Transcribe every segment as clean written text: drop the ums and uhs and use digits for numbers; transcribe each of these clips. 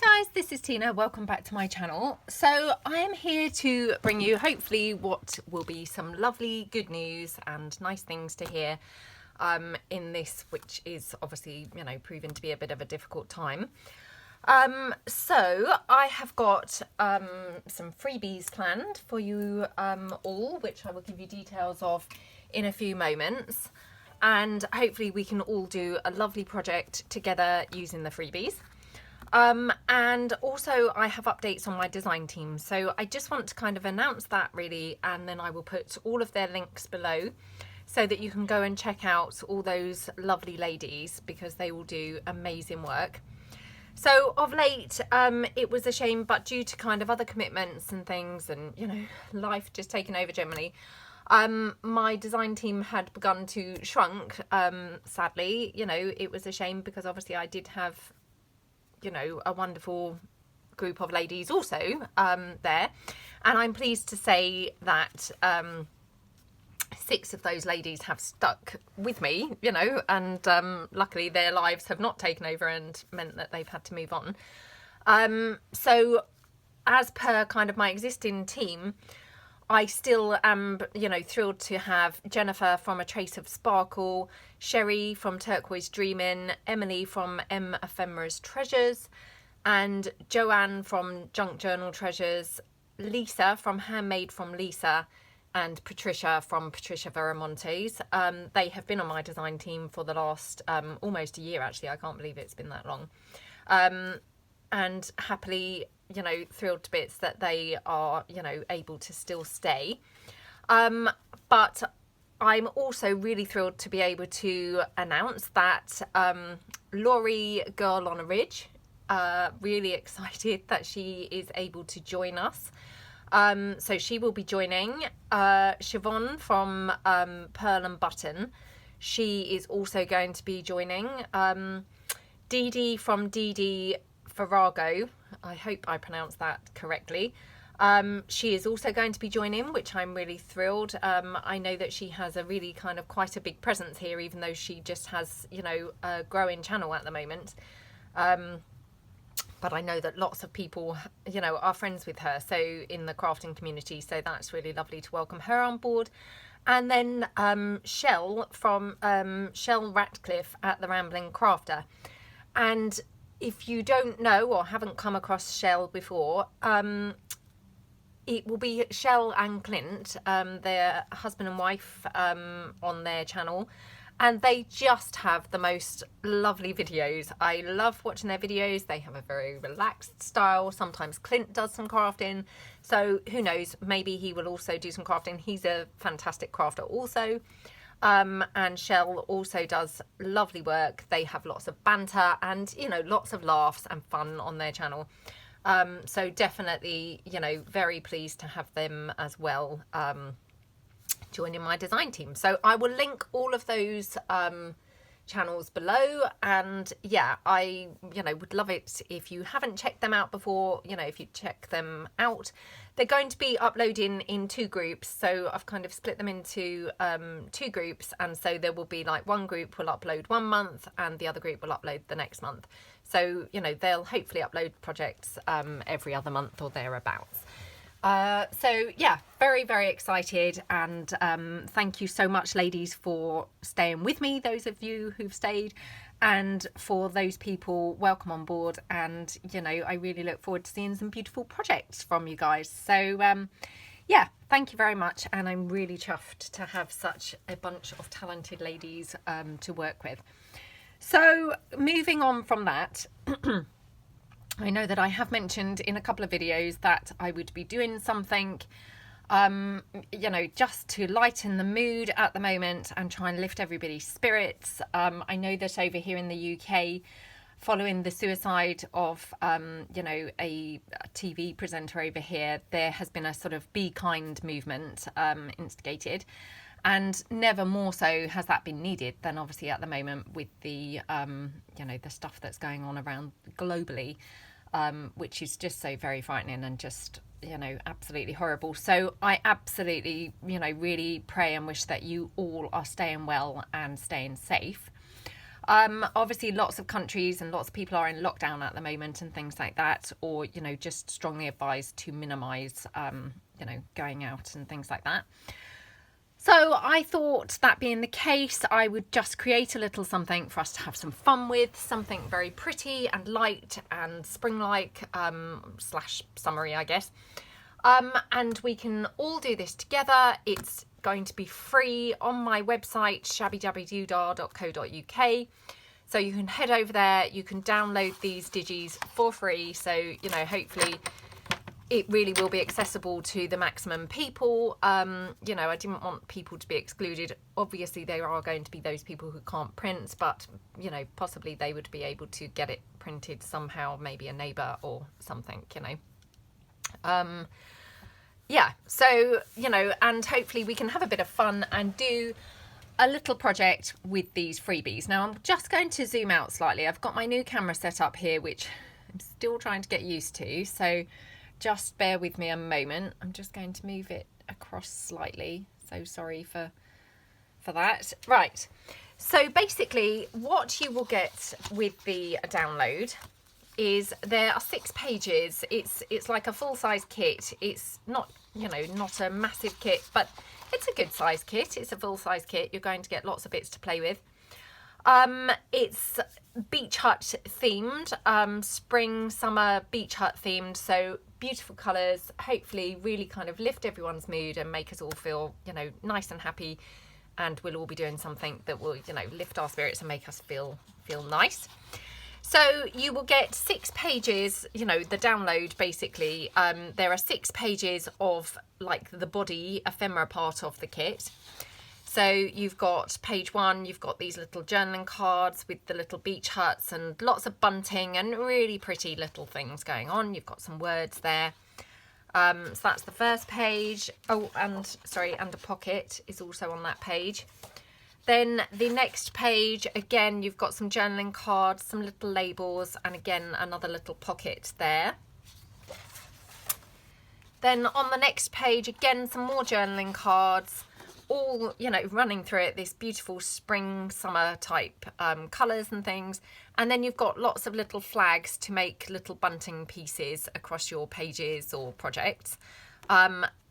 Hi guys, this is Tina. Welcome back to my channel. So I am here to bring you hopefully what will be some lovely good news and nice things to hear in this, which is obviously, you know, proven to be a bit of a difficult time. So I have got some freebies planned for you all, which I will give you details of in a few moments. And hopefully we can all do a lovely project together using the freebies. And also I have updates on my design team, so I just want to kind of announce that really, and then I will put all of their links below so that you can go and check out all those lovely ladies, because they will do amazing work. So of late it was a shame, but due to kind of other commitments and things, and you know, life just taking over generally, my design team had begun to shrunk. Sadly, you know, it was a shame because obviously I did have, you know, a wonderful group of ladies also there, and I'm pleased to say that 6 of those ladies have stuck with me, you know, and luckily their lives have not taken over and meant that they've had to move on. So as per kind of my existing team, I still am, you know, thrilled to have Jenfer from A Trace of Sparkle, Sheree from Turquoise Dreaming, Emily from Emephemeras Treasures, and Joanne from Junk Journal Treasures, Lisa from Handmade from Lisa, and Patricia from Patricia Varimontes. They have been on my design team for the last almost a year, actually. I can't believe it's been that long. And happily, you know, thrilled to bits that they are, you know, able to still stay. But I'm also really thrilled to be able to announce that Laurie, Girl on a Ridge, really excited that she is able to join us. So she will be joining. Siobhan from Pearl and Button, she is also going to be joining. Dee Dee from Dee Dee Farago, I hope I pronounced that correctly. She is also going to be joining, which I'm really thrilled. I know that she has a really kind of quite a big presence here, even though she just has, you know, a growing channel at the moment. But I know that lots of people, you know, are friends with her, so in the crafting community, so that's really lovely to welcome her on board. And then Chelle from Chelle Ratcliffe at the Ramblin Crafter. And if you don't know or haven't come across Chelle before, it will be Chelle and Clint, their husband and wife, on their channel, and they just have the most lovely videos. I love watching their videos. They have a very relaxed style. Sometimes Clint does some crafting, so who knows, maybe he will also do some crafting. He's a fantastic crafter also. And Chelle also does lovely work. They have lots of banter and, you know, lots of laughs and fun on their channel. So definitely, you know, very pleased to have them as well joining my design team. So I will link all of those channels below, and yeah, I, you know, would love it if you haven't checked them out before, you know, if you check them out. They're going to be uploading in 2 groups, so I've kind of split them into 2 groups, and so there will be like one group will upload one month and the other group will upload the next month. So, you know, they'll hopefully upload projects every other month or thereabouts. So yeah, very, very excited, and thank you so much, ladies, for staying with me, those of you who've stayed, and for those people, welcome on board. And you know, I really look forward to seeing some beautiful projects from you guys. So yeah, thank you very much, and I'm really chuffed to have such a bunch of talented ladies to work with. So moving on from that, I know that I have mentioned in a couple of videos that I would be doing something, you know, just to lighten the mood at the moment and try and lift everybody's spirits. I know that over here in the UK, following the suicide of, you know, a TV presenter over here, there has been a sort of Be Kind movement instigated. And never more so has that been needed than obviously at the moment with the, you know, the stuff that's going on around globally, which is just so very frightening and just, you know, absolutely horrible. So I absolutely, you know, really pray and wish that you all are staying well and staying safe. Obviously lots of countries and lots of people are in lockdown at the moment and things like that, or, you know, just strongly advised to minimize, you know, going out and things like that. So I thought, that being the case, I would just create a little something for us to have some fun with, something very pretty and light and spring-like, slash summery, I guess. And we can all do this together. It's going to be free on my website, shabbydabbydoodah.co.uk. So you can head over there, you can download these digis for free. So, you know, hopefully it really will be accessible to the maximum people. You know, I didn't want people to be excluded. Obviously, there are going to be those people who can't print, but, you know, possibly they would be able to get it printed somehow, maybe a neighbour or something, you know. Yeah, so, you know, and hopefully we can have a bit of fun and do a little project with these freebies. Now, I'm just going to zoom out slightly. I've got my new camera set up here, which I'm still trying to get used to, so just bear with me a moment. I'm just going to move it across slightly. So sorry for that. Right. So basically what you will get with the download is there are 6 pages. It's like a full-size kit. It's not, you know, not a massive kit, but it's a good size kit. It's a full-size kit. You're going to get lots of bits to play with. It's beach hut themed, spring, summer beach hut themed. So beautiful colours, hopefully really kind of lift everyone's mood and make us all feel, you know, nice and happy. And we'll all be doing something that will, you know, lift our spirits and make us feel nice. So you will get 6 pages, you know, the download basically. There are 6 pages of like the body ephemera part of the kit. So you've got page 1, you've got these little journaling cards with the little beach huts and lots of bunting and really pretty little things going on. You've got some words there. So that's the first page. Oh, and sorry, and a pocket is also on that page. Then the next page, again, you've got some journaling cards, some little labels, and again, another little pocket there. Then on the next page, again, some more journaling cards, all, you know, running through it, this beautiful spring, summer type colours and things. And then you've got lots of little flags to make little bunting pieces across your pages or projects.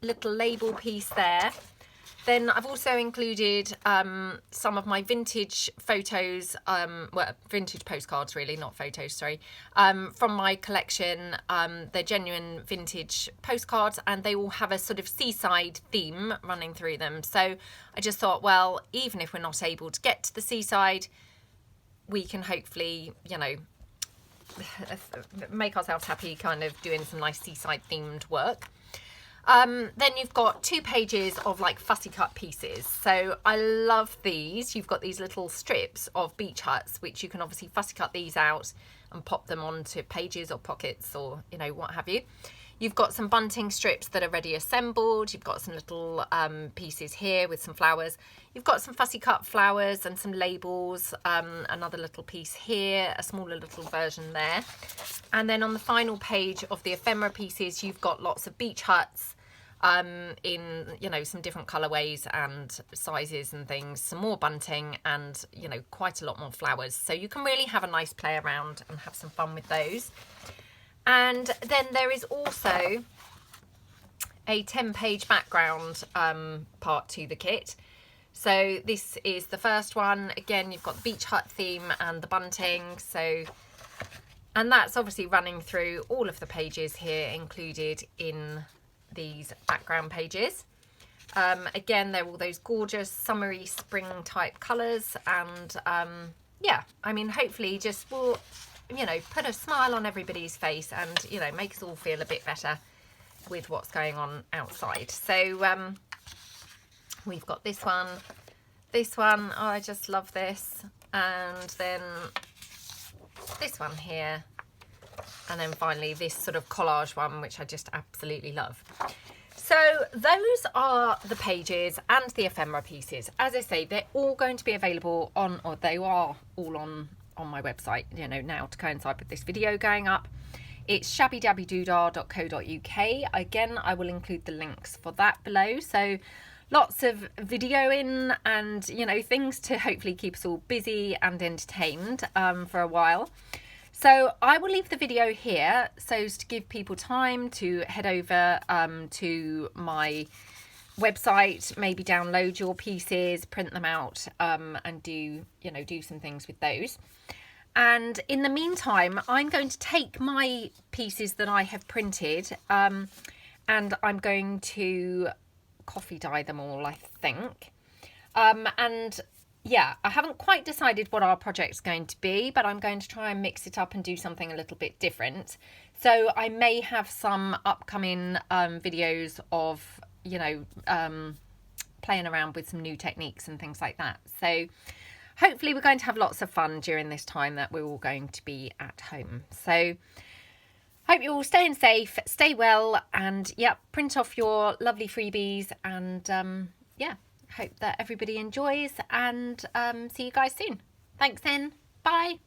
Little label piece there. Then I've also included some of my vintage photos, well, vintage postcards really, not photos, sorry, from my collection. They're genuine vintage postcards and they all have a sort of seaside theme running through them. So I just thought, well, even if we're not able to get to the seaside, we can hopefully, you know, make ourselves happy kind of doing some nice seaside themed work. Then you've got 2 pages of like fussy cut pieces. So I love these. You've got these little strips of beach huts, which you can obviously fussy cut these out and pop them onto pages or pockets or, you know, what have you. You've got some bunting strips that are ready assembled. You've got some little pieces here with some flowers. You've got some fussy cut flowers and some labels, another little piece here, a smaller little version there. And then on the final page of the ephemera pieces, you've got lots of beach huts in, you know, some different colourways and sizes and things, some more bunting and, you know, quite a lot more flowers. So you can really have a nice play around and have some fun with those. And then there is also a 10-page background part to the kit. So this is the first one. Again, you've got the beach hut theme and the bunting. So, and that's obviously running through all of the pages here included in these background pages. Again, they're all those gorgeous summery spring type colours. And yeah, I mean, hopefully just will, you know, put a smile on everybody's face and, you know, make us all feel a bit better with what's going on outside. So we've got this one, oh, I just love this, and then this one here, and then finally this sort of collage one, which I just absolutely love. So those are the pages and the ephemera pieces. As I say, they're all going to be available on, or they are all on my website, you know, now to coincide with this video going up. It's shabbydabbydoodah.co.uk. Again, I will include the links for that below. So lots of videoing and, you know, things to hopefully keep us all busy and entertained for a while. So I will leave the video here so as to give people time to head over to my website, maybe download your pieces, print them out, and do some things with those. And in the meantime, I'm going to take my pieces that I have printed, and I'm going to coffee dye them all, I think. And yeah, I haven't quite decided what our project's going to be, but I'm going to try and mix it up and do something a little bit different. So I may have some upcoming videos of, playing around with some new techniques and things like that. So hopefully we're going to have lots of fun during this time that we're all going to be at home. So hope you're all staying safe, stay well, and yeah, print off your lovely freebies, and yeah, hope that everybody enjoys, and see you guys soon. Thanks then. Bye.